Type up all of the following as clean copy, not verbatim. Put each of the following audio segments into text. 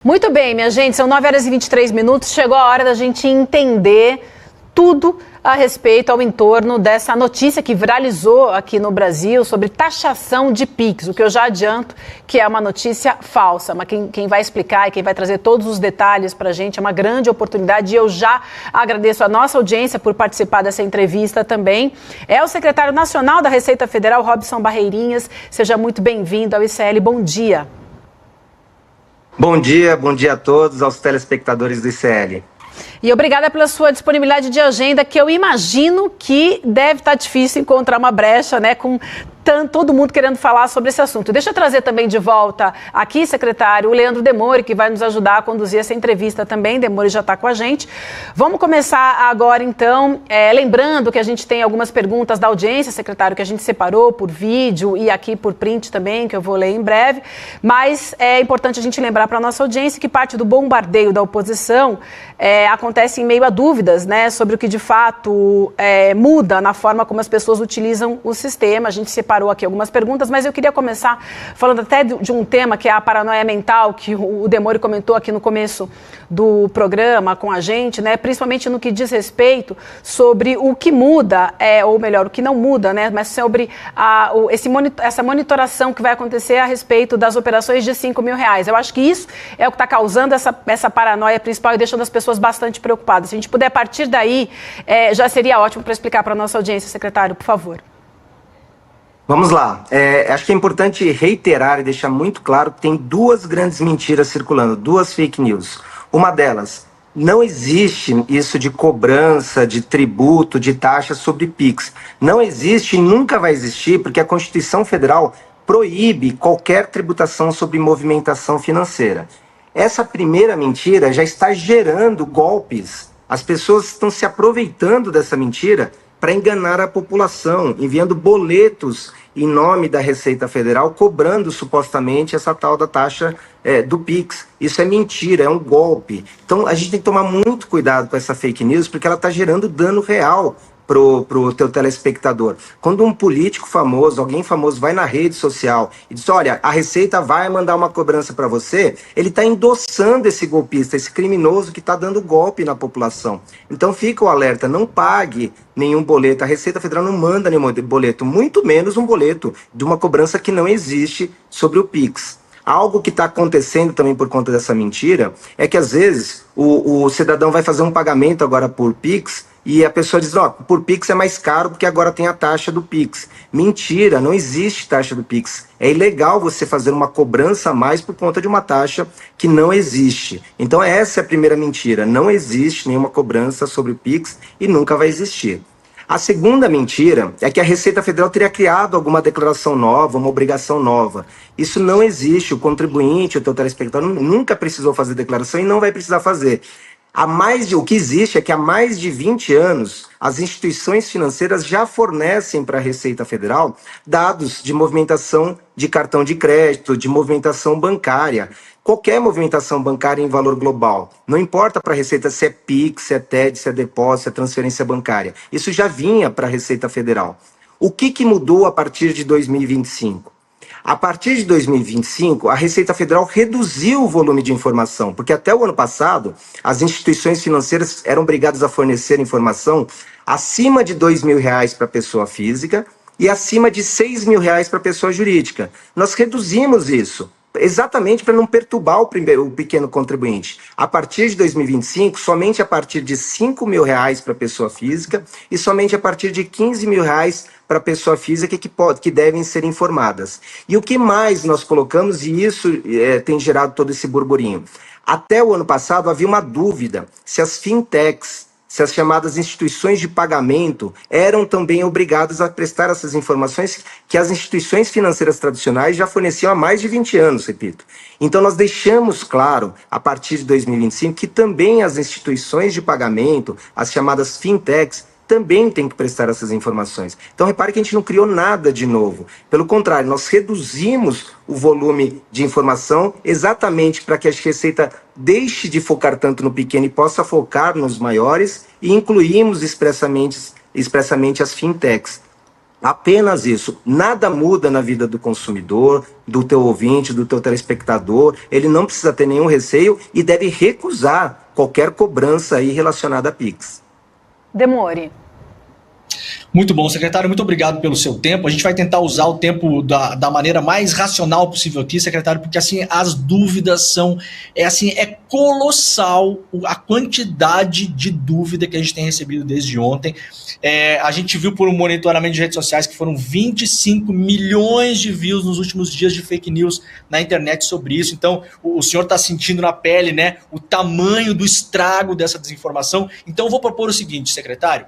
Muito bem, minha gente, são 9 horas e 23 minutos, chegou a hora da gente entender tudo a respeito ao entorno dessa notícia que viralizou aqui no Brasil sobre taxação de PIX, o que eu já adianto que é uma notícia falsa, mas quem vai explicar e quem vai trazer todos os detalhes para a gente é uma grande oportunidade e eu já agradeço a nossa audiência por participar dessa entrevista também. É o secretário nacional da Receita Federal, Robson Barreirinhas, seja muito bem-vindo ao ICL, bom dia. Bom dia a todos, aos telespectadores do ICL. E obrigada pela sua disponibilidade de agenda, que eu imagino que deve estar difícil encontrar uma brecha, né, com todo mundo querendo falar sobre esse assunto. Deixa eu trazer também de volta aqui, secretário, o Leandro Demore, que vai nos ajudar a conduzir essa entrevista também. Demore já está com a gente. Vamos começar agora, então, lembrando que a gente tem algumas perguntas da audiência, secretário, que a gente separou por vídeo e aqui por print também, que eu vou ler em breve. Mas é importante a gente lembrar para a nossa audiência que parte do bombardeio da oposição acontece em meio a dúvidas, né, sobre o que de fato muda na forma como as pessoas utilizam o sistema. A gente separou aqui algumas perguntas, mas eu queria começar falando até de um tema que é a paranoia mental, que o Demore comentou aqui no começo do programa com a gente, né, principalmente no que diz respeito sobre o que muda, ou melhor, o que não muda, né, mas sobre essa monitoração que vai acontecer a respeito das operações de R$5.000. Eu acho que isso é o que está causando essa paranoia principal e deixando as pessoas bastante preocupadas. Se a gente puder partir daí, já seria ótimo para explicar para a nossa audiência, secretário, por favor. Vamos lá. Acho que é importante reiterar e deixar muito claro que tem duas grandes mentiras circulando, duas fake news. Uma delas, não existe isso de cobrança, de tributo, de taxa sobre PIX. Não existe e nunca vai existir, porque a Constituição Federal proíbe qualquer tributação sobre movimentação financeira. Essa primeira mentira já está gerando golpes. As pessoas estão se aproveitando dessa mentira para enganar a população, enviando boletos em nome da Receita Federal, cobrando supostamente essa tal da taxa do PIX. Isso é mentira, é um golpe. Então a gente tem que tomar muito cuidado com essa fake news, porque ela está gerando dano real pro teu telespectador. Quando um político famoso, alguém famoso vai na rede social e diz, olha, a Receita vai mandar uma cobrança para você, ele está endossando esse golpista, esse criminoso que está dando golpe na população. Então fica o alerta, não pague nenhum boleto. A Receita Federal não manda nenhum boleto, muito menos um boleto de uma cobrança que não existe sobre o PIX. Algo que está acontecendo também por conta dessa mentira é que às vezes o cidadão vai fazer um pagamento agora por PIX e a pessoa diz, por PIX é mais caro porque agora tem a taxa do PIX. Mentira, não existe taxa do PIX. É ilegal você fazer uma cobrança a mais por conta de uma taxa que não existe. Então essa é a primeira mentira. Não existe nenhuma cobrança sobre o PIX e nunca vai existir. A segunda mentira é que a Receita Federal teria criado alguma declaração nova, uma obrigação nova. Isso não existe. O contribuinte, o teu telespectador, nunca precisou fazer declaração e não vai precisar fazer. O que existe é que há mais de 20 anos, as instituições financeiras já fornecem para a Receita Federal dados de movimentação de cartão de crédito, de movimentação bancária. Qualquer movimentação bancária em valor global. Não importa para a Receita se é PIX, se é TED, se é depósito, se é transferência bancária. Isso já vinha para a Receita Federal. O que mudou a partir de 2025? A partir de 2025, a Receita Federal reduziu o volume de informação, porque até o ano passado, as instituições financeiras eram obrigadas a fornecer informação acima de R$2.000 para a pessoa física e acima de R$6.000 para a pessoa jurídica. Nós reduzimos isso, exatamente para não perturbar o pequeno contribuinte. A partir de 2025, somente a partir de R$5.000 para a pessoa física e somente a partir de R$15.000 para a pessoa física que devem ser informadas. E o que mais nós colocamos, e isso tem gerado todo esse burburinho. Até o ano passado havia uma dúvida se as fintechs, se as chamadas instituições de pagamento eram também obrigadas a prestar essas informações que as instituições financeiras tradicionais já forneciam há mais de 20 anos, repito. Então nós deixamos claro, a partir de 2025, que também as instituições de pagamento, as chamadas fintechs, também tem que prestar essas informações. Então repare que a gente não criou nada de novo. Pelo contrário, nós reduzimos o volume de informação exatamente para que a Receita deixe de focar tanto no pequeno e possa focar nos maiores e incluímos expressamente as fintechs. Apenas isso. Nada muda na vida do consumidor, do teu ouvinte, do teu telespectador. Ele não precisa ter nenhum receio e deve recusar qualquer cobrança aí relacionada a Pix. Demore. Muito bom, secretário, muito obrigado pelo seu tempo. A gente vai tentar usar o tempo da maneira mais racional possível aqui, secretário, porque assim, as dúvidas são, é colossal a quantidade de dúvida que a gente tem recebido desde ontem. A gente viu por um monitoramento de redes sociais que foram 25 milhões de views nos últimos dias de fake news na internet sobre isso. Então, o senhor está sentindo na pele, né, o tamanho do estrago dessa desinformação. Então, eu vou propor o seguinte, secretário,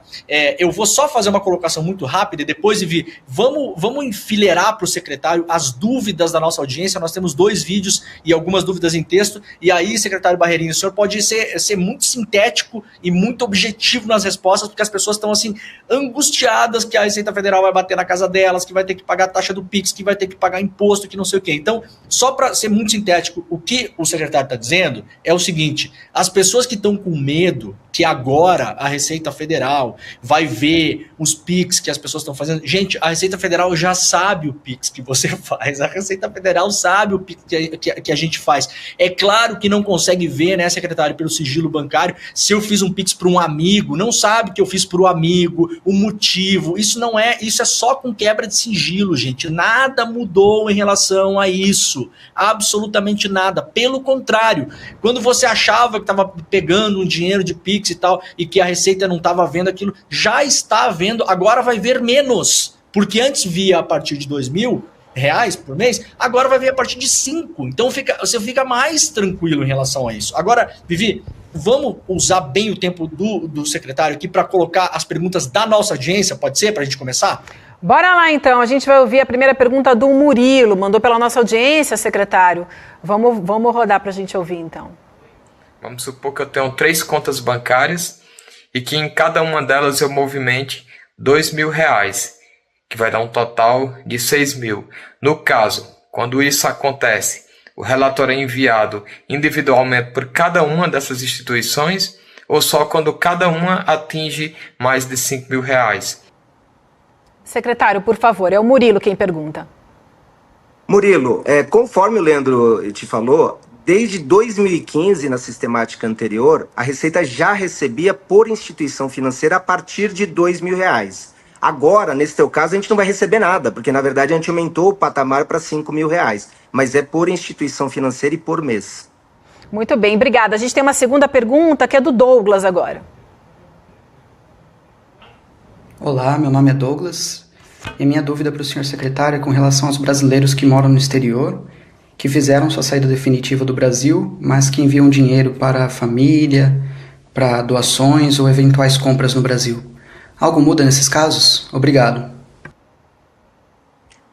eu vou só fazer uma colocação muito rápida e depois, Vivi, vamos enfileirar para o secretário as dúvidas da nossa audiência. Nós temos 2 vídeos e algumas dúvidas em texto. E aí, secretário Barreirinho, o senhor pode ser muito sintético e muito objetivo nas respostas, porque as pessoas estão assim angustiadas que a Receita Federal vai bater na casa delas, que vai ter que pagar a taxa do Pix, que vai ter que pagar imposto, que não sei o quê. Então, só para ser muito sintético, o que o secretário está dizendo é o seguinte: as pessoas que estão com medo que agora a Receita Federal vai ver os Pix que as pessoas estão fazendo. Gente, a Receita Federal já sabe o Pix que você faz. A Receita Federal sabe o Pix que a gente faz. É claro que não consegue ver, né, secretário, pelo sigilo bancário, se eu fiz um Pix para um amigo, não sabe que eu fiz para o amigo, o motivo. Isso é só com quebra de sigilo, gente. Nada mudou em relação a isso. Absolutamente nada. Pelo contrário, quando você achava que estava pegando um dinheiro de Pix e tal, e que a Receita não estava vendo aquilo, já está vendo, agora vai ver menos, porque antes via a partir de R$2.000 por mês, agora vai ver a partir de 5, então você fica mais tranquilo em relação a isso. Agora, Vivi, vamos usar bem o tempo do secretário aqui para colocar as perguntas da nossa audiência, pode ser, para a gente começar? Bora lá então, a gente vai ouvir a primeira pergunta do Murilo, mandou pela nossa audiência, secretário. Vamos rodar para a gente ouvir então. Vamos supor que eu tenho 3 contas bancárias e que em cada uma delas eu movimente R$2.000, que vai dar um total de 6.000. No caso, quando isso acontece, o relatório é enviado individualmente por cada uma dessas instituições ou só quando cada uma atinge mais de R$5.000? Secretário, por favor, é o Murilo quem pergunta. Murilo, conforme o Leandro te falou, desde 2015, na sistemática anterior, a Receita já recebia por instituição financeira a partir de R$2.000. Agora, nesse teu caso, a gente não vai receber nada, porque na verdade a gente aumentou o patamar para R$5.000, mas é por instituição financeira e por mês. Muito bem, obrigada. A gente tem uma segunda pergunta que é do Douglas agora. Olá, meu nome é Douglas e minha dúvida para o senhor secretário é com relação aos brasileiros que moram no exterior, que fizeram sua saída definitiva do Brasil, mas que enviam dinheiro para a família, para doações ou eventuais compras no Brasil. Algo muda nesses casos? Obrigado.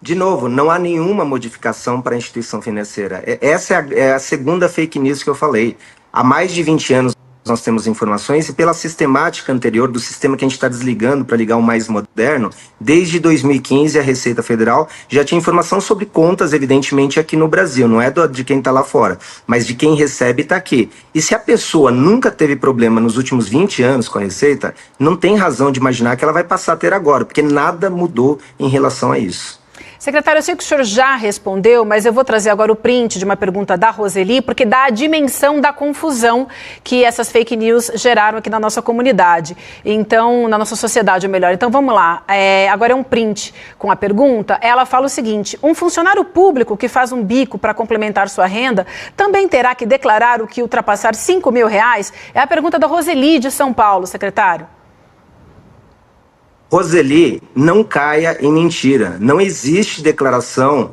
De novo, não há nenhuma modificação para a instituição financeira. Essa é a segunda fake news que eu falei. Há mais de 20 anos nós temos informações e pela sistemática anterior do sistema que a gente está desligando para ligar o mais moderno, desde 2015 a Receita Federal já tinha informação sobre contas, evidentemente, aqui no Brasil. Não é de quem está lá fora, mas de quem recebe está aqui. E se a pessoa nunca teve problema nos últimos 20 anos com a Receita, não tem razão de imaginar que ela vai passar a ter agora, porque nada mudou em relação a isso. Secretário, eu sei que o senhor já respondeu, mas eu vou trazer agora o print de uma pergunta da Roseli, porque dá a dimensão da confusão que essas fake news geraram aqui na nossa comunidade. Então, na nossa sociedade, ou melhor. Então, vamos lá. Agora é um print com a pergunta. Ela fala o seguinte: um funcionário público que faz um bico para complementar sua renda também terá que declarar o que ultrapassar R$5.000? É a pergunta da Roseli, de São Paulo, secretário. Roseli, não caia em mentira. Não existe declaração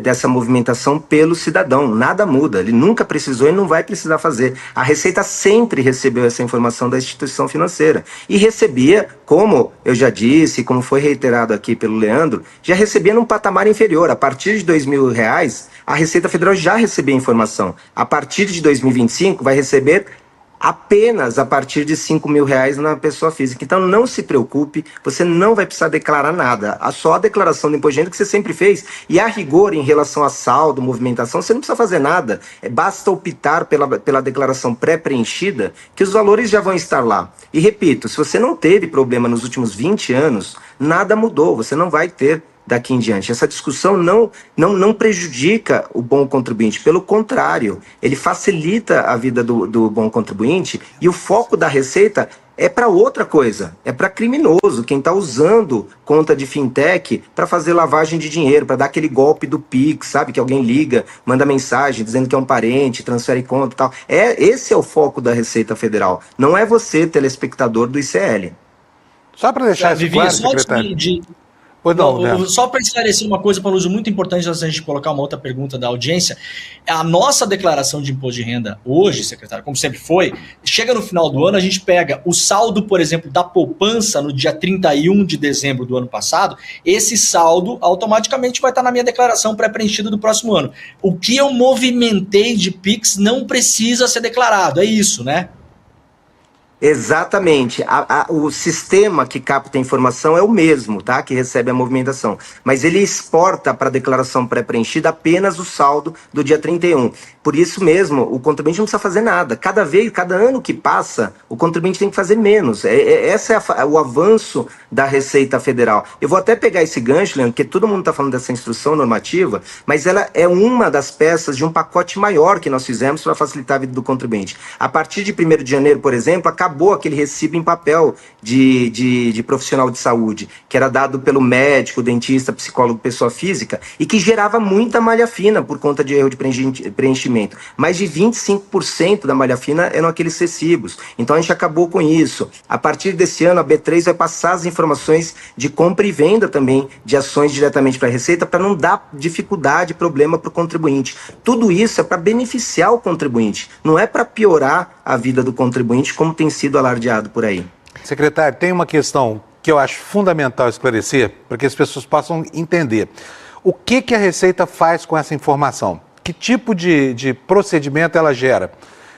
dessa movimentação pelo cidadão. Nada muda. Ele nunca precisou e não vai precisar fazer. A Receita sempre recebeu essa informação da instituição financeira. E recebia, como eu já disse, como foi reiterado aqui pelo Leandro, já recebia num patamar inferior. A partir de R$2.000, a Receita Federal já recebia informação. A partir de 2025, vai receber apenas a partir de R$5.000 na pessoa física. Então não se preocupe, você não vai precisar declarar nada. Só a declaração do imposto de renda que você sempre fez. E a rigor, em relação a saldo, movimentação, você não precisa fazer nada. Basta optar pela declaração pré-preenchida, que os valores já vão estar lá. E repito, se você não teve problema nos últimos 20 anos, nada mudou, você não vai ter daqui em diante. Essa discussão não prejudica o bom contribuinte, pelo contrário, ele facilita a vida do bom contribuinte, e o foco da Receita é para outra coisa, é para criminoso, quem está usando conta de fintech para fazer lavagem de dinheiro, para dar aquele golpe do Pix, sabe, que alguém liga, manda mensagem dizendo que é um parente, transfere conta e tal. Esse é o foco da Receita Federal, não é você, telespectador do ICL. Só para deixar isso claro, secretário. Só para esclarecer uma coisa, Paluso, muito importante, antes da gente colocar uma outra pergunta da audiência, a nossa declaração de imposto de renda hoje, secretário, como sempre foi, chega no final do ano, a gente pega o saldo, por exemplo, da poupança no dia 31 de dezembro do ano passado, esse saldo automaticamente vai estar na minha declaração pré-preenchida do próximo ano. O que eu movimentei de Pix não precisa ser declarado, é isso, né? Exatamente. O sistema que capta a informação é o mesmo, tá? Que recebe a movimentação. Mas ele exporta para a declaração pré-preenchida apenas o saldo do dia 31. Por isso mesmo, o contribuinte não precisa fazer nada. Cada ano que passa, o contribuinte tem que fazer menos. Esse é o avanço da Receita Federal. Eu vou até pegar esse gancho, Leandro, porque todo mundo está falando dessa instrução normativa, mas ela é uma das peças de um pacote maior que nós fizemos para facilitar a vida do contribuinte. A partir de 1º de janeiro, por exemplo, acabou aquele recibo em papel de profissional de saúde, que era dado pelo médico, dentista, psicólogo, pessoa física, e que gerava muita malha fina por conta de erro de preenchimento. Mais de 25% da malha fina eram aqueles recibos. Então a gente acabou com isso. A partir desse ano, a B3 vai passar as informações de compra e venda também de ações diretamente para a Receita, para não dar dificuldade, problema para o contribuinte. Tudo isso é para beneficiar o contribuinte, não é para piorar a vida do contribuinte, como tem sido alardeado por aí. Secretário, tem uma questão que eu acho fundamental esclarecer, para que as pessoas possam entender. O que a Receita faz com essa informação? Que tipo de procedimento ela gera?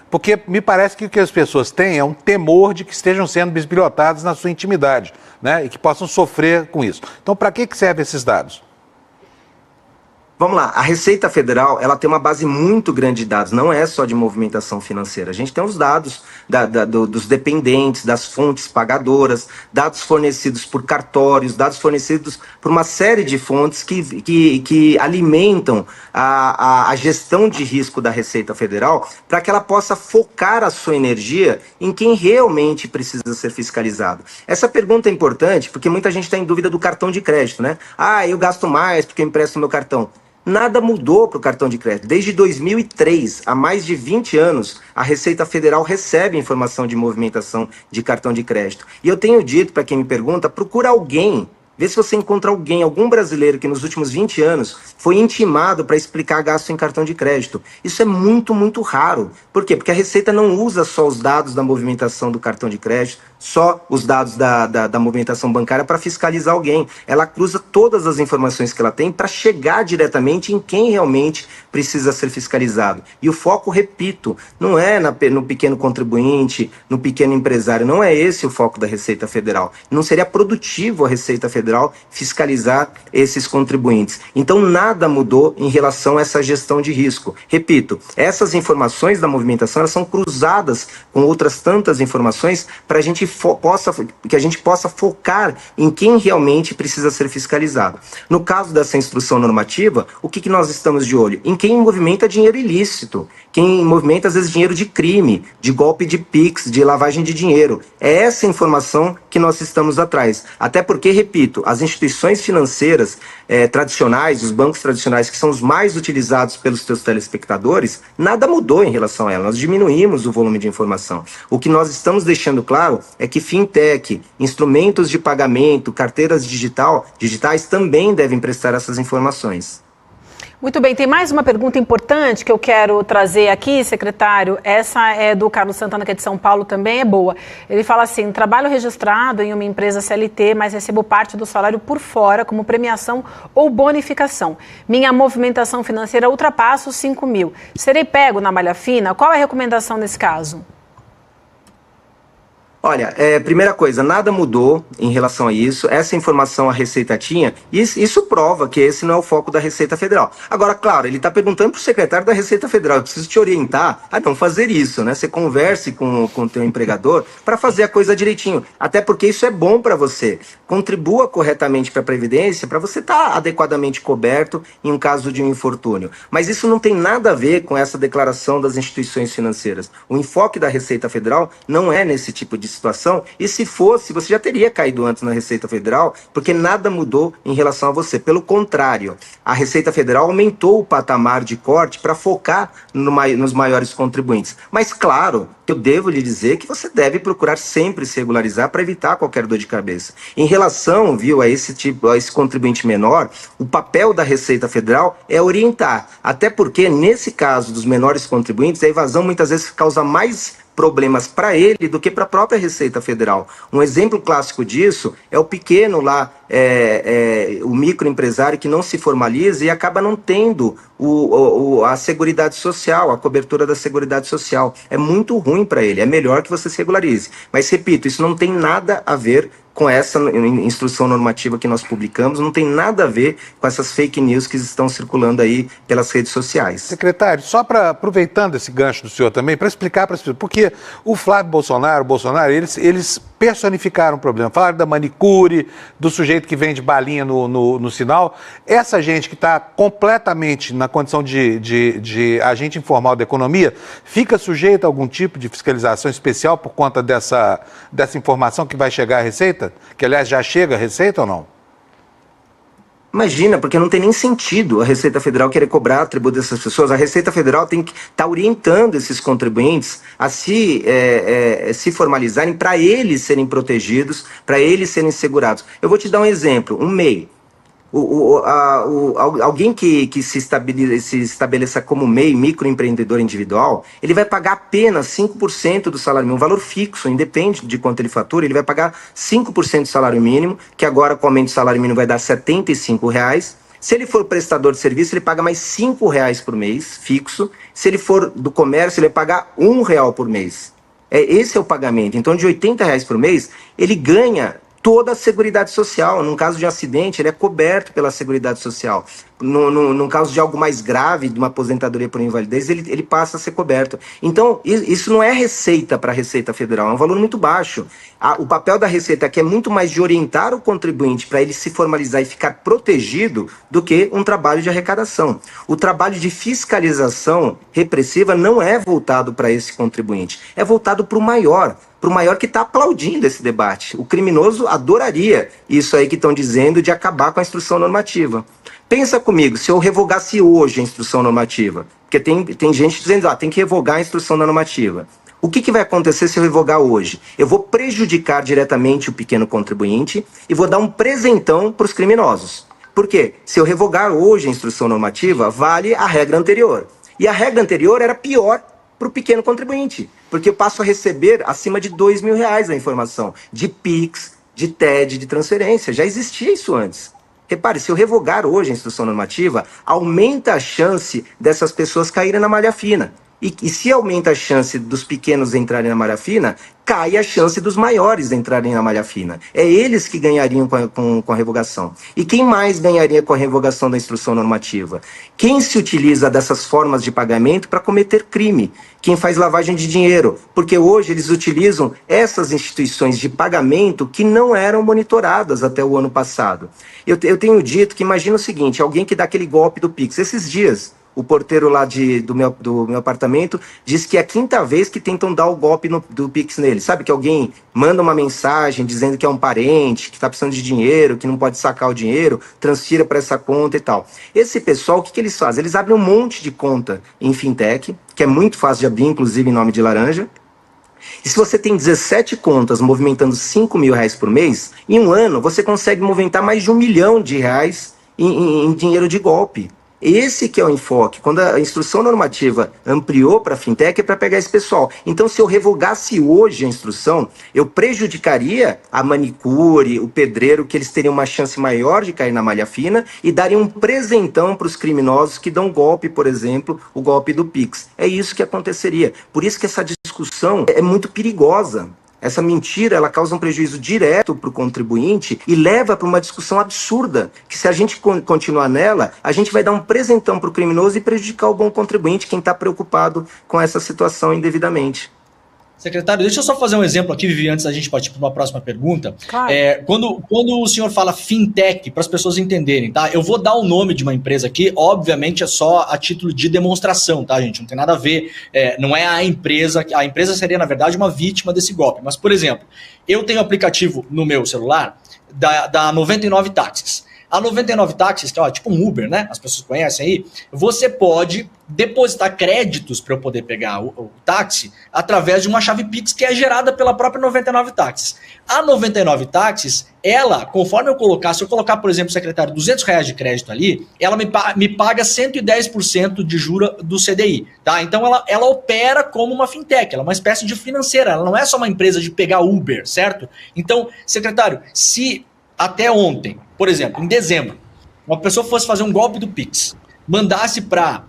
Porque me parece que o que as pessoas têm é um temor de que estejam sendo bisbilhotados na sua intimidade, né? E que possam sofrer com isso. Então, para que servem esses dados? Vamos lá, a Receita Federal, ela tem uma base muito grande de dados, não é só de movimentação financeira. A gente tem os dados dos dependentes, das fontes pagadoras, dados fornecidos por cartórios, dados fornecidos por uma série de fontes que alimentam a gestão de risco da Receita Federal, para que ela possa focar a sua energia em quem realmente precisa ser fiscalizado. Essa pergunta é importante porque muita gente está em dúvida do cartão de crédito, né? Eu gasto mais porque eu empresto meu cartão. Nada mudou para o cartão de crédito. Desde 2003, há mais de 20 anos, a Receita Federal recebe informação de movimentação de cartão de crédito. E eu tenho dito para quem me pergunta, procura alguém, vê se você encontra algum brasileiro que nos últimos 20 anos foi intimado para explicar gasto em cartão de crédito. Isso é muito, muito raro. Por quê? Porque a Receita não usa só os dados da movimentação do cartão de crédito, só os dados da movimentação bancária para fiscalizar alguém. Ela cruza todas as informações que ela tem para chegar diretamente em quem realmente precisa ser fiscalizado. E o foco, repito, não é no pequeno contribuinte, no pequeno empresário, não é esse o foco da Receita Federal. Não seria produtivo a Receita Federal fiscalizar esses contribuintes. Então nada mudou em relação a essa gestão de risco. Repito, essas informações da movimentação, elas são cruzadas com outras tantas informações para que a gente possa focar em quem realmente precisa ser fiscalizado. No caso dessa instrução normativa, o que nós estamos de olho? Em quem movimenta dinheiro ilícito, quem movimenta às vezes dinheiro de crime, de golpe de Pix, de lavagem de dinheiro. É essa informação que nós estamos atrás. Até porque, repito, as instituições financeiras tradicionais, os bancos tradicionais, que são os mais utilizados pelos seus telespectadores, nada mudou em relação a elas. Nós diminuímos o volume de informação. O que nós estamos deixando claro é que fintech, instrumentos de pagamento, carteiras digitais também devem prestar essas informações. Muito bem, tem mais uma pergunta importante que eu quero trazer aqui, secretário. Essa é do Carlos Santana, que é de São Paulo, também é boa. Ele fala assim: trabalho registrado em uma empresa CLT, mas recebo parte do salário por fora, como premiação ou bonificação. Minha movimentação financeira ultrapassa os 5 mil. Serei pego na malha fina? Qual é a recomendação nesse caso? Olha, primeira coisa, nada mudou em relação a isso. Essa informação a Receita tinha, e isso prova que esse não é o foco da Receita Federal. Agora, claro, ele está perguntando para o secretário da Receita Federal, eu preciso te orientar a não fazer isso, né? Você converse com o teu empregador para fazer a coisa direitinho. Até porque isso é bom para você. Contribua corretamente para a Previdência para você estar adequadamente coberto em um caso de um infortúnio. Mas isso não tem nada a ver com essa declaração das instituições financeiras. O enfoque da Receita Federal não é nesse tipo de situação, e se fosse, você já teria caído antes na Receita Federal, porque nada mudou em relação a você. Pelo contrário, a Receita Federal aumentou o patamar de corte para focar nos maiores contribuintes. Mas claro, eu devo lhe dizer que você deve procurar sempre se regularizar para evitar qualquer dor de cabeça. Em relação, a esse contribuinte menor, o papel da Receita Federal é orientar, até porque nesse caso dos menores contribuintes, a evasão muitas vezes causa mais problemas para ele do que para a própria Receita Federal. Um exemplo clássico disso é o pequeno lá, o microempresário que não se formaliza e acaba não tendo a Seguridade Social, a cobertura da Seguridade Social. É muito ruim para ele, é melhor que você se regularize. Mas, repito, isso não tem nada a ver com essa instrução normativa que nós publicamos, não tem nada a ver com essas fake news que estão circulando aí pelas redes sociais. Secretário, só aproveitando esse gancho do senhor também, para explicar para as pessoas, porque o Flávio Bolsonaro, eles personificaram o problema, falaram da manicure, do sujeito que vende balinha no sinal. Essa gente que está completamente na condição de agente informal da economia, fica sujeito a algum tipo de fiscalização especial por conta dessa informação que vai chegar à Receita? Que, aliás, já chega a Receita ou não? Imagina, porque não tem nem sentido a Receita Federal querer cobrar tributo dessas pessoas. A Receita Federal tem que estar orientando esses contribuintes a se formalizarem para eles serem protegidos, para eles serem segurados. Eu vou te dar um exemplo, um MEI. Alguém que se estabeleça como MEI, microempreendedor individual, ele vai pagar apenas 5% do salário mínimo, um valor fixo, independe de quanto ele fatura, ele vai pagar 5% do salário mínimo, que agora com o aumento do salário mínimo vai dar R$ 75. Se ele for prestador de serviço, ele paga mais R$ 5 por mês, fixo. Se ele for do comércio, ele vai pagar R$ 1 por mês. Esse é o pagamento. Então, de R$ 80 por mês, ele ganha toda a Seguridade Social. Num caso de um acidente, ele é coberto pela Seguridade Social. No caso de algo mais grave, de uma aposentadoria por invalidez, ele passa a ser coberto. Então, isso não é receita para a Receita Federal, é um valor muito baixo. O papel da Receita aqui é muito mais de orientar o contribuinte para ele se formalizar e ficar protegido do que um trabalho de arrecadação. O trabalho de fiscalização repressiva não é voltado para esse contribuinte, é voltado para o maior que está aplaudindo esse debate. O criminoso adoraria isso aí que estão dizendo de acabar com a instrução normativa. Pensa comigo, se eu revogasse hoje a instrução normativa, porque tem gente dizendo, tem que revogar a instrução normativa. O que vai acontecer se eu revogar hoje? Eu vou prejudicar diretamente o pequeno contribuinte e vou dar um presentão para os criminosos. Por quê? Se eu revogar hoje a instrução normativa, vale a regra anterior. E a regra anterior era pior para o pequeno contribuinte, porque eu passo a receber acima de R$ 2.000 a informação de PIX, de TED, de transferência. Já existia isso antes. Repare, se eu revogar hoje a instrução normativa, aumenta a chance dessas pessoas caírem na malha fina. E se aumenta a chance dos pequenos entrarem na malha fina, cai a chance dos maiores entrarem na malha fina. É eles que ganhariam com a revogação. E quem mais ganharia com a revogação da instrução normativa? Quem se utiliza dessas formas de pagamento para cometer crime? Quem faz lavagem de dinheiro? Porque hoje eles utilizam essas instituições de pagamento que não eram monitoradas até o ano passado. Eu tenho dito que imagina o seguinte, alguém que dá aquele golpe do Pix. Esses dias, o porteiro lá do meu apartamento diz que é a 5ª vez que tentam dar o golpe do Pix nele. Sabe que alguém manda uma mensagem dizendo que é um parente, que está precisando de dinheiro, que não pode sacar o dinheiro, transfira para essa conta e tal. Esse pessoal, o que eles fazem? Eles abrem um monte de conta em fintech, que é muito fácil de abrir, inclusive em nome de laranja. E se você tem 17 contas movimentando R$ 5.000 por mês, em um ano você consegue movimentar mais de R$ 1 milhão em dinheiro de golpe. Esse que é o enfoque. Quando a instrução normativa ampliou para a fintech, é para pegar esse pessoal. Então, se eu revogasse hoje a instrução, eu prejudicaria a manicure, o pedreiro, que eles teriam uma chance maior de cair na malha fina e daria um presentão para os criminosos que dão golpe, por exemplo, o golpe do Pix. É isso que aconteceria. Por isso que essa discussão é muito perigosa. Essa mentira, ela causa um prejuízo direto para o contribuinte e leva para uma discussão absurda, que se a gente continuar nela, a gente vai dar um presentão para o criminoso e prejudicar o bom contribuinte, quem está preocupado com essa situação indevidamente. Secretário, deixa eu só fazer um exemplo aqui, Vivi, antes da gente partir para uma próxima pergunta. Claro. Quando o senhor fala fintech, para as pessoas entenderem, tá? Eu vou dar o nome de uma empresa aqui, obviamente é só a título de demonstração, tá, gente? Não tem nada a ver, não é a empresa seria, na verdade, uma vítima desse golpe. Mas, por exemplo, eu tenho aplicativo no meu celular da 99 Táxis. A 99 Táxis, que é tipo um Uber, né? As pessoas conhecem aí. Você pode depositar créditos para eu poder pegar o táxi através de uma chave Pix que é gerada pela própria 99 Táxis. A 99 Táxis, ela, conforme se eu colocar, por exemplo, secretário, R$200 de crédito ali, ela me paga 110% de juros do CDI, tá? Então ela opera como uma fintech, ela é uma espécie de financeira, ela não é só uma empresa de pegar Uber, certo? Então, secretário, se até ontem, por exemplo, em dezembro, uma pessoa fosse fazer um golpe do Pix, mandasse para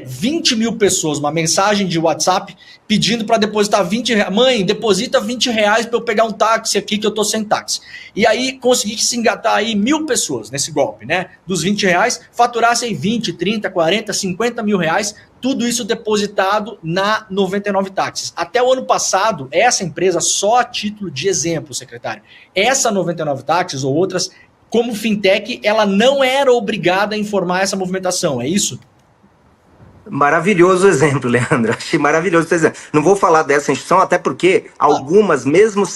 20 mil pessoas uma mensagem de WhatsApp pedindo para depositar 20 reais. Mãe, deposita 20 reais para eu pegar um táxi aqui que eu tô sem táxi. E aí conseguisse se engatar aí 1.000 pessoas nesse golpe, né? Dos 20 reais, faturassem 20, 30, 40, 50 mil reais, tudo isso depositado na 99 Táxis. Até o ano passado, essa empresa, só a título de exemplo, secretário, essa 99 Táxis ou outras, como fintech, ela não era obrigada a informar essa movimentação, é isso? Maravilhoso exemplo, Leandro. Achei maravilhoso esse exemplo. Não vou falar dessa instituição, até porque algumas, mesmo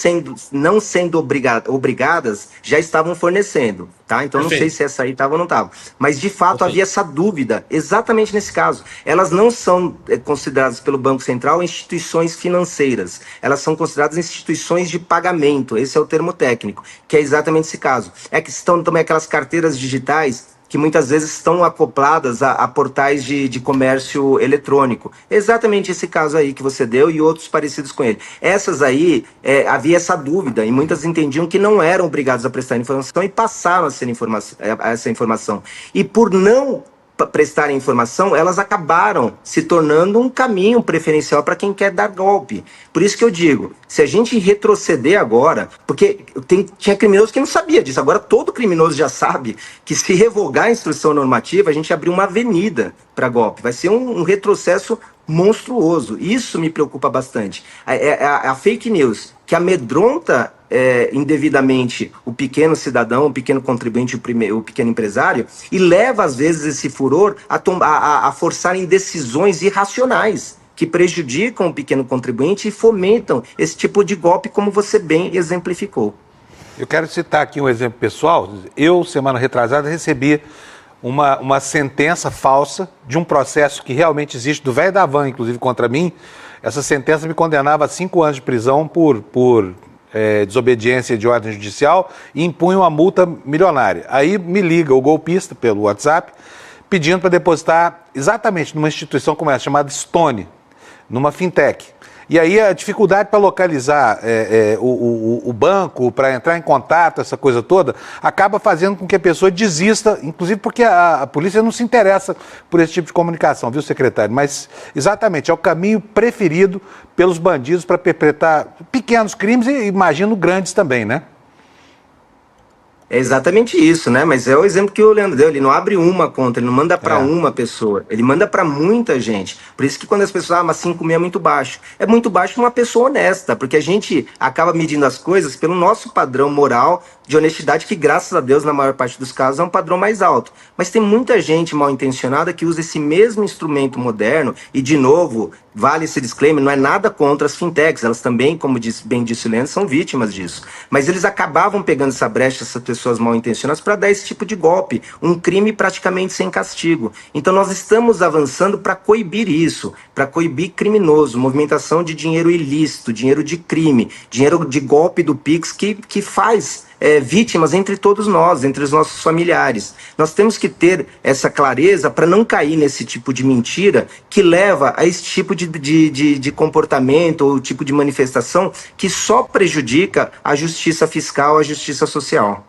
não sendo obrigadas, já estavam fornecendo, tá? Então não sei se essa aí estava ou não estava. Mas, de fato, havia essa dúvida, exatamente nesse caso. Elas não são consideradas pelo Banco Central instituições financeiras. Elas são consideradas instituições de pagamento. Esse é o termo técnico, que é exatamente esse caso. É que estão também aquelas carteiras digitais que muitas vezes estão acopladas a portais de comércio eletrônico. Exatamente esse caso aí que você deu e outros parecidos com ele. Essas aí, havia essa dúvida e muitas entendiam que não eram obrigadas a prestar informação e passaram a ser essa informação. E por não prestarem informação, elas acabaram se tornando um caminho preferencial para quem quer dar golpe. Por isso que eu digo, se a gente retroceder agora, porque tinha criminoso que não sabia disso, agora todo criminoso já sabe que se revogar a instrução normativa, a gente abriu uma avenida para golpe. Vai ser um retrocesso monstruoso. Isso me preocupa bastante. A fake news que amedronta indevidamente o pequeno cidadão, o pequeno contribuinte, o pequeno empresário, e leva às vezes esse furor a forçarem decisões irracionais que prejudicam o pequeno contribuinte e fomentam esse tipo de golpe, como você bem exemplificou. Eu quero citar aqui um exemplo pessoal. Eu, semana retrasada, recebi uma sentença falsa de um processo que realmente existe, do velho da van, inclusive, contra mim. Essa sentença me condenava a 5 anos de prisão por desobediência de ordem judicial e impunha uma multa milionária. Aí me liga o golpista pelo WhatsApp pedindo para depositar exatamente numa instituição como essa, chamada Stone, numa fintech. E aí a dificuldade para localizar o banco, para entrar em contato, essa coisa toda, acaba fazendo com que a pessoa desista, inclusive porque a polícia não se interessa por esse tipo de comunicação, viu, secretário? Mas, exatamente, é o caminho preferido pelos bandidos para perpetrar pequenos crimes e, imagino, grandes também, né? É exatamente isso, né? Mas é o exemplo que o Leandro deu. Ele não abre uma conta, ele não manda para uma pessoa, ele manda para muita gente. Por isso que quando as pessoas mas 5.000 é muito baixo. É muito baixo para uma pessoa honesta, porque a gente acaba medindo as coisas pelo nosso padrão moral de honestidade, que graças a Deus, na maior parte dos casos, é um padrão mais alto. Mas tem muita gente mal intencionada que usa esse mesmo instrumento moderno e, de novo, vale esse disclaimer, não é nada contra as fintechs, elas também, como bem disse o Leandro, são vítimas disso. Mas eles acabavam pegando essa brecha, essas pessoas mal intencionadas, para dar esse tipo de golpe, um crime praticamente sem castigo. Então nós estamos avançando para coibir isso, para coibir criminoso, movimentação de dinheiro ilícito, dinheiro de crime, dinheiro de golpe do Pix que faz vítimas entre todos nós, entre os nossos familiares. Nós temos que ter essa clareza para não cair nesse tipo de mentira que leva a esse tipo de comportamento ou tipo de manifestação que só prejudica a justiça fiscal, a justiça social.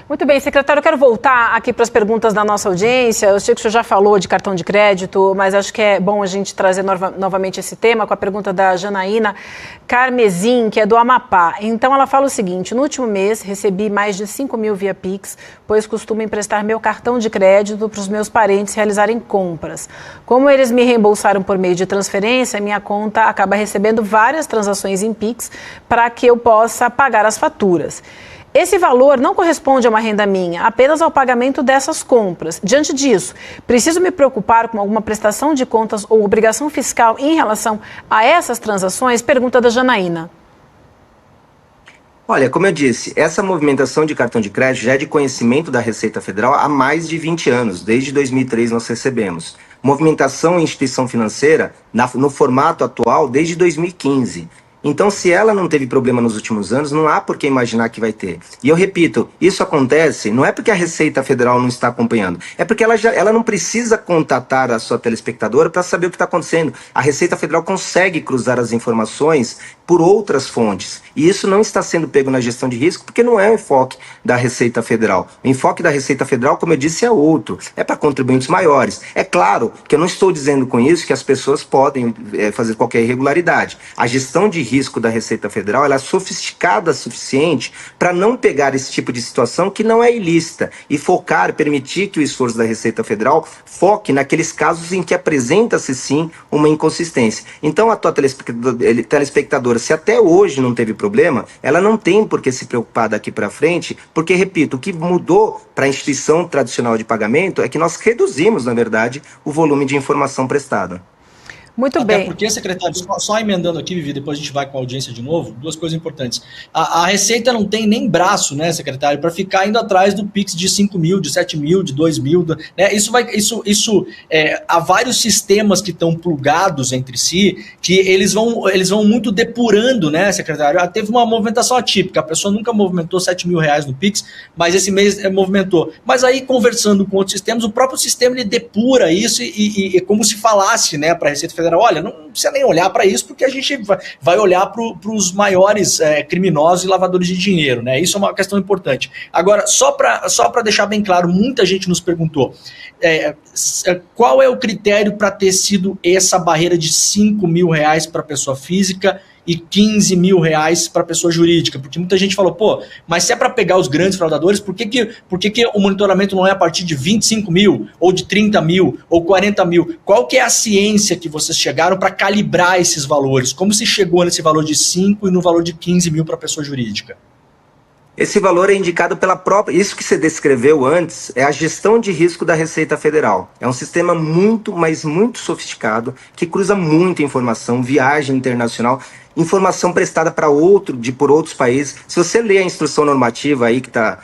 Muito bem, secretário, eu quero voltar aqui para as perguntas da nossa audiência. Eu sei que o senhor já falou de cartão de crédito, mas acho que é bom a gente trazer novamente esse tema com a pergunta da Janaína Carmezin, que é do Amapá. Então, ela fala o seguinte: no último mês, recebi mais de 5 mil via Pix, pois costumo emprestar meu cartão de crédito para os meus parentes realizarem compras. Como eles me reembolsaram por meio de transferência, minha conta acaba recebendo várias transações em Pix para que eu possa pagar as faturas. Esse valor não corresponde a uma renda minha, apenas ao pagamento dessas compras. Diante disso, preciso me preocupar com alguma prestação de contas ou obrigação fiscal em relação a essas transações? Pergunta da Janaína. Olha, como eu disse, essa movimentação de cartão de crédito já é de conhecimento da Receita Federal há mais de 20 anos. Desde 2003 nós recebemos. Movimentação em instituição financeira no formato atual desde 2015. Então, se ela não teve problema nos últimos anos, não há por que imaginar que vai ter. E eu repito, isso acontece não é porque a Receita Federal não está acompanhando, é porque ela não precisa contatar a sua telespectadora para saber o que está acontecendo. A Receita Federal consegue cruzar as informações por outras fontes. E isso não está sendo pego na gestão de risco, porque não é o enfoque da Receita Federal. O enfoque da Receita Federal, como eu disse, é outro. É para contribuintes maiores. É claro que eu não estou dizendo com isso que as pessoas podem fazer qualquer irregularidade. A gestão de risco da Receita Federal ela é sofisticada o suficiente para não pegar esse tipo de situação que não é ilícita e focar, permitir que o esforço da Receita Federal foque naqueles casos em que apresenta-se sim uma inconsistência. Então a tua telespectadora, se até hoje não teve problema, ela não tem por que se preocupar daqui para frente, porque, repito, o que mudou para a instituição tradicional de pagamento é que nós reduzimos, na verdade, o volume de informação prestada. Muito bem. Até porque, secretário, só emendando aqui, Vivi, depois a gente vai com a audiência de novo, duas coisas importantes. A Receita não tem nem braço, né, secretário, para ficar indo atrás do Pix de 5 mil, de 7 mil, de 2 mil, né? Há vários sistemas que estão plugados entre si, que eles vão muito depurando, né, secretário? Teve uma movimentação atípica, a pessoa nunca movimentou 7 mil reais no Pix, mas esse mês movimentou. Mas aí, conversando com outros sistemas, o próprio sistema ele depura isso e como se falasse, né, para a Receita Federal: olha, não precisa nem olhar para isso, porque a gente vai olhar para os maiores criminosos e lavadores de dinheiro, né? Isso é uma questão importante. Agora, só para deixar bem claro, muita gente nos perguntou qual é o critério para ter sido essa barreira de 5 mil reais para pessoa física e 15 mil reais para pessoa jurídica, porque muita gente falou, mas se é para pegar os grandes fraudadores, por que o monitoramento não é a partir de 25 mil, ou de 30 mil, ou 40 mil? Qual que é a ciência que vocês chegaram para calibrar esses valores? Como se chegou nesse valor de 5 e no valor de 15 mil para pessoa jurídica? Esse valor é indicado pela própria... Isso que você descreveu antes é a gestão de risco da Receita Federal. É um sistema muito, mas muito sofisticado, que cruza muita informação, viagem internacional, informação prestada por outros países. Se você ler a instrução normativa aí que está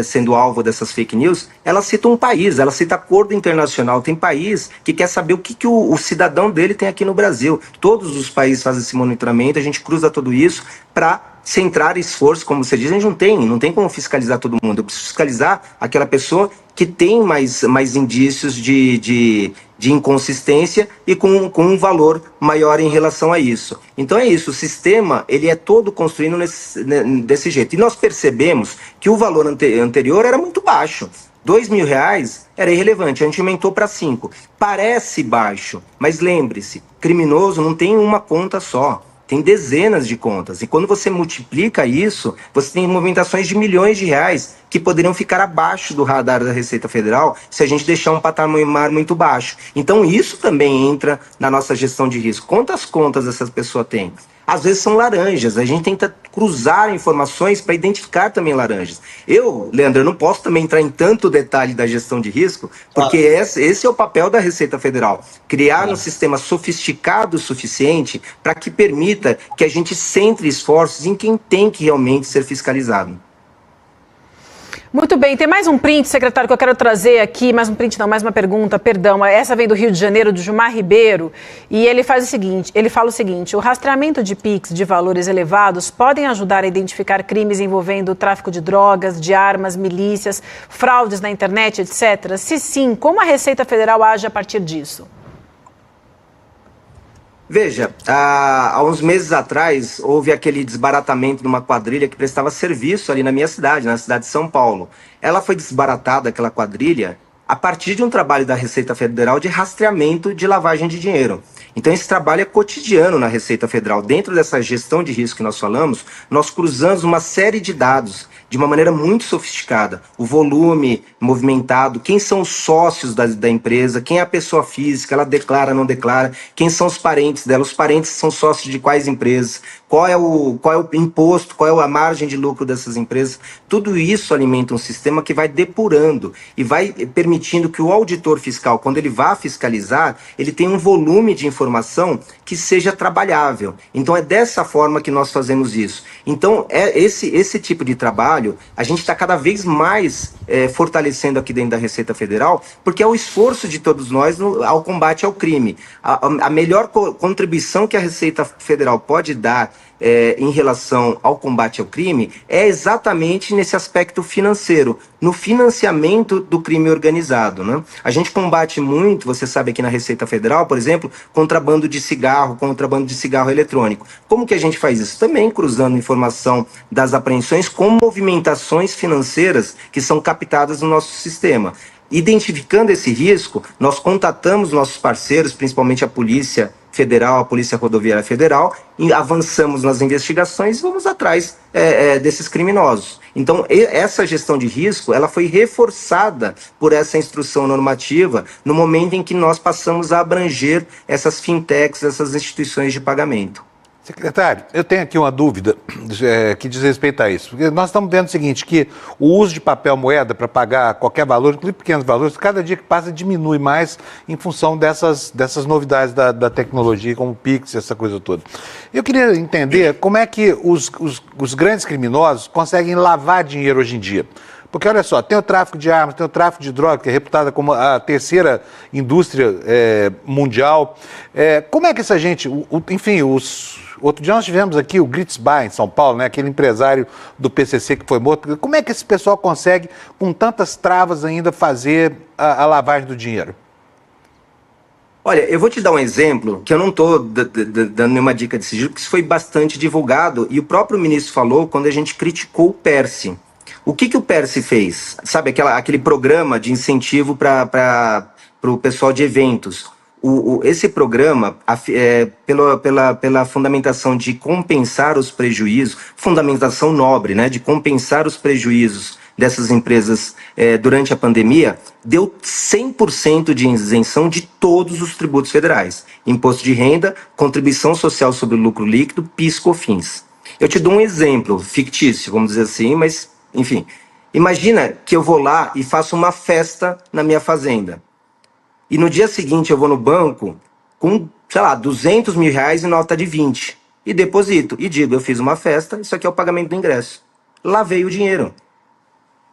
sendo alvo dessas fake news, ela cita um país, ela cita acordo internacional. Tem país que quer saber o que o cidadão dele tem aqui no Brasil. Todos os países fazem esse monitoramento, a gente cruza tudo isso para centrar esforço, como você diz. A gente não tem como fiscalizar todo mundo. Eu preciso fiscalizar aquela pessoa que tem mais indícios de inconsistência e com um valor maior em relação a isso. Então é isso, o sistema ele é todo construído desse jeito. E nós percebemos que o valor anterior era muito baixo. 2 mil reais era irrelevante, a gente aumentou para 5. Parece baixo, mas lembre-se, criminoso não tem uma conta só. Tem dezenas de contas. E quando você multiplica isso, você tem movimentações de milhões de reais que poderiam ficar abaixo do radar da Receita Federal se a gente deixar um patamar muito baixo. Então isso também entra na nossa gestão de risco. Quantas contas essa pessoa tem? Às vezes são laranjas, a gente tenta cruzar informações para identificar também laranjas. Leandro, eu não posso também entrar em tanto detalhe da gestão de risco, porque esse é o papel da Receita Federal, criar um sistema sofisticado o suficiente para que permita que a gente centre esforços em quem tem que realmente ser fiscalizado. Muito bem, tem mais um print, secretário, que eu quero trazer aqui, mais uma pergunta, perdão. Essa vem do Rio de Janeiro, do Gilmar Ribeiro, e ele fala o seguinte: o rastreamento de Pix de valores elevados podem ajudar a identificar crimes envolvendo tráfico de drogas, de armas, milícias, fraudes na internet, etc. Se sim, como a Receita Federal age a partir disso? Veja, há uns meses atrás houve aquele desbaratamento de uma quadrilha que prestava serviço ali na minha cidade, na cidade de São Paulo. Ela foi desbaratada, aquela quadrilha, a partir de um trabalho da Receita Federal de rastreamento de lavagem de dinheiro. Então esse trabalho é cotidiano na Receita Federal. Dentro dessa gestão de risco que nós falamos, nós cruzamos uma série de dados de uma maneira muito sofisticada. O volume movimentado, quem são os sócios da empresa, quem é a pessoa física, ela declara, não declara, quem são os parentes dela, os parentes são sócios de quais empresas, qual é o imposto, qual é a margem de lucro dessas empresas. Tudo isso alimenta um sistema que vai depurando e vai permitindo que o auditor fiscal, quando ele vá fiscalizar, ele tenha um volume de informação que seja trabalhável. Então é dessa forma que nós fazemos isso. Então esse tipo de trabalho a gente está cada vez mais fortalecendo aqui dentro da Receita Federal, porque é o esforço de todos nós ao combate ao crime. A melhor contribuição que a Receita Federal pode dar em relação ao combate ao crime é exatamente nesse aspecto financeiro, no financiamento do crime organizado, né? A gente combate muito, você sabe, aqui na Receita Federal, por exemplo, contrabando de cigarro eletrônico. Como que a gente faz isso? Também cruzando informação das apreensões com movimentações financeiras que são captadas no nosso sistema. Identificando esse risco, nós contatamos nossos parceiros, principalmente a Polícia Federal, a Polícia Rodoviária Federal, e avançamos nas investigações e vamos atrás desses criminosos. Então, essa gestão de risco, ela foi reforçada por essa instrução normativa no momento em que nós passamos a abranger essas fintechs, essas instituições de pagamento. Secretário, eu tenho aqui uma dúvida que diz respeito a isso. Porque nós estamos vendo o seguinte, que o uso de papel moeda para pagar qualquer valor, inclusive pequenos valores, cada dia que passa diminui mais em função dessas novidades da tecnologia, como o Pix, essa coisa toda. Eu queria entender como é que os grandes criminosos conseguem lavar dinheiro hoje em dia. Porque, olha só, tem o tráfico de armas, tem o tráfico de droga, que é reputada como a terceira indústria mundial. Como é que essa gente, outro dia nós tivemos aqui o Gritzbach, em São Paulo, né, aquele empresário do PCC que foi morto. Como é que esse pessoal consegue, com tantas travas ainda, fazer a lavagem do dinheiro? Olha, eu vou te dar um exemplo, que eu não estou dando nenhuma dica desse jeito, porque isso foi bastante divulgado, e o próprio ministro falou quando a gente criticou o PERSE. O que o PERSE fez? Sabe, aquele programa de incentivo para o pessoal de eventos. Esse programa, pela fundamentação de compensar os prejuízos, fundamentação nobre, né, de compensar os prejuízos dessas empresas durante a pandemia, deu 100% de isenção de todos os tributos federais. Imposto de renda, contribuição social sobre o lucro líquido, PIS, COFINS. Eu te dou um exemplo fictício, vamos dizer assim, mas, enfim. Imagina que eu vou lá e faço uma festa na minha fazenda. E no dia seguinte eu vou no banco com, sei lá, 200 mil reais em nota de 20. E deposito. E digo, eu fiz uma festa, isso aqui é o pagamento do ingresso. Lavei o dinheiro.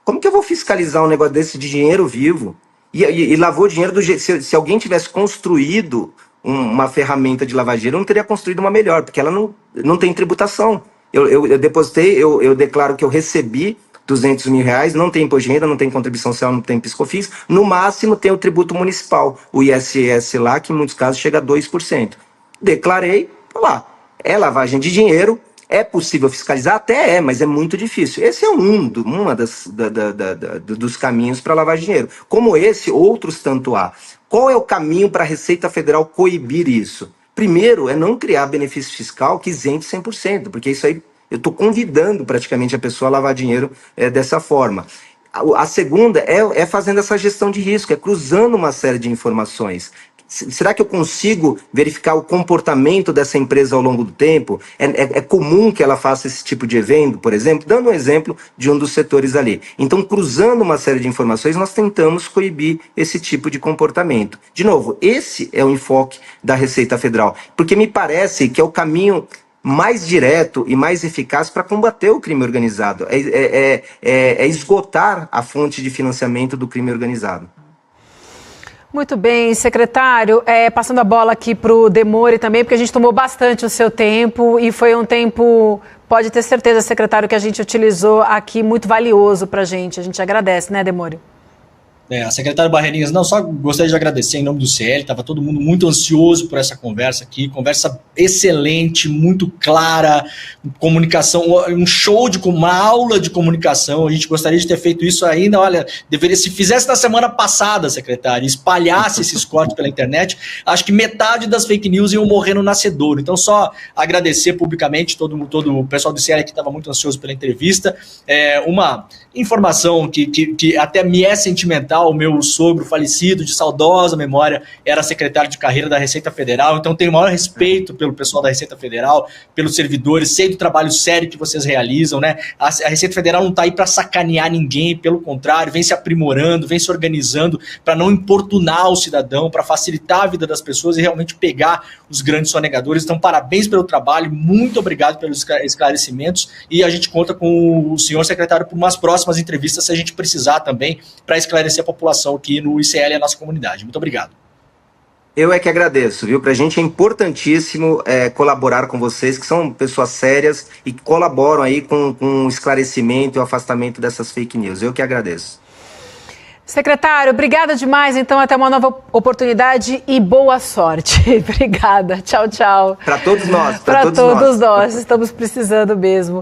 Como que eu vou fiscalizar um negócio desse de dinheiro vivo? E lavou o dinheiro do jeito... Se alguém tivesse construído uma ferramenta de lavar dinheiro, eu não teria construído uma melhor, porque ela não tem tributação. Eu depositei, eu declaro que eu recebi 200 mil reais, não tem imposto de renda, não tem contribuição social, não tem PIS/COFINS, no máximo tem o tributo municipal, o ISS lá, que em muitos casos chega a 2%. Declarei, lá, é lavagem de dinheiro, é possível fiscalizar? Até mas é muito difícil. Esse é uma dos caminhos para lavar dinheiro. Como esse, outros tanto há. Qual é o caminho para a Receita Federal coibir isso? Primeiro, é não criar benefício fiscal que isente 100%, porque isso aí eu estou convidando praticamente a pessoa a lavar dinheiro dessa forma. A segunda é fazendo essa gestão de risco, é cruzando uma série de informações. Será que eu consigo verificar o comportamento dessa empresa ao longo do tempo? É comum que ela faça esse tipo de evento, por exemplo? Dando um exemplo de um dos setores ali. Então, cruzando uma série de informações, nós tentamos coibir esse tipo de comportamento. De novo, esse é o enfoque da Receita Federal, porque me parece que é o caminho mais direto e mais eficaz para combater o crime organizado. É esgotar a fonte de financiamento do crime organizado. Muito bem, secretário, passando a bola aqui para o Demori também, porque a gente tomou bastante o seu tempo e foi um tempo, pode ter certeza, secretário, que a gente utilizou aqui muito valioso para a gente agradece, né, Demori? A secretária Barreirinhas, não, só gostaria de agradecer em nome do CL, estava todo mundo muito ansioso por essa conversa aqui, conversa excelente, muito clara, comunicação, um show, uma aula de comunicação, a gente gostaria de ter feito isso ainda, olha, se fizesse na semana passada, secretária, espalhasse esses cortes pela internet, acho que metade das fake news iam morrer no nascedouro, então só agradecer publicamente todo o pessoal do CL que estava muito ansioso pela entrevista, uma informação que até me é sentimental. O meu sogro falecido, de saudosa memória, era secretário de carreira da Receita Federal, então tenho o maior respeito pelo pessoal da Receita Federal, pelos servidores, sei do trabalho sério que vocês realizam, né? A Receita Federal não está aí para sacanear ninguém, pelo contrário, vem se aprimorando, vem se organizando para não importunar o cidadão, para facilitar a vida das pessoas e realmente pegar os grandes sonegadores. Então, parabéns pelo trabalho, muito obrigado pelos esclarecimentos e a gente conta com o senhor secretário por umas próximas entrevistas, se a gente precisar também, para esclarecer a população aqui no ICL e a nossa comunidade. Muito obrigado. Eu é que agradeço, viu? Pra gente é importantíssimo colaborar com vocês, que são pessoas sérias e que colaboram aí com o esclarecimento e o afastamento dessas fake news. Eu que agradeço. Secretário, obrigada demais. Então, até uma nova oportunidade e boa sorte. Obrigada. Tchau, tchau. Para todos nós. Para todos nós. Estamos precisando mesmo.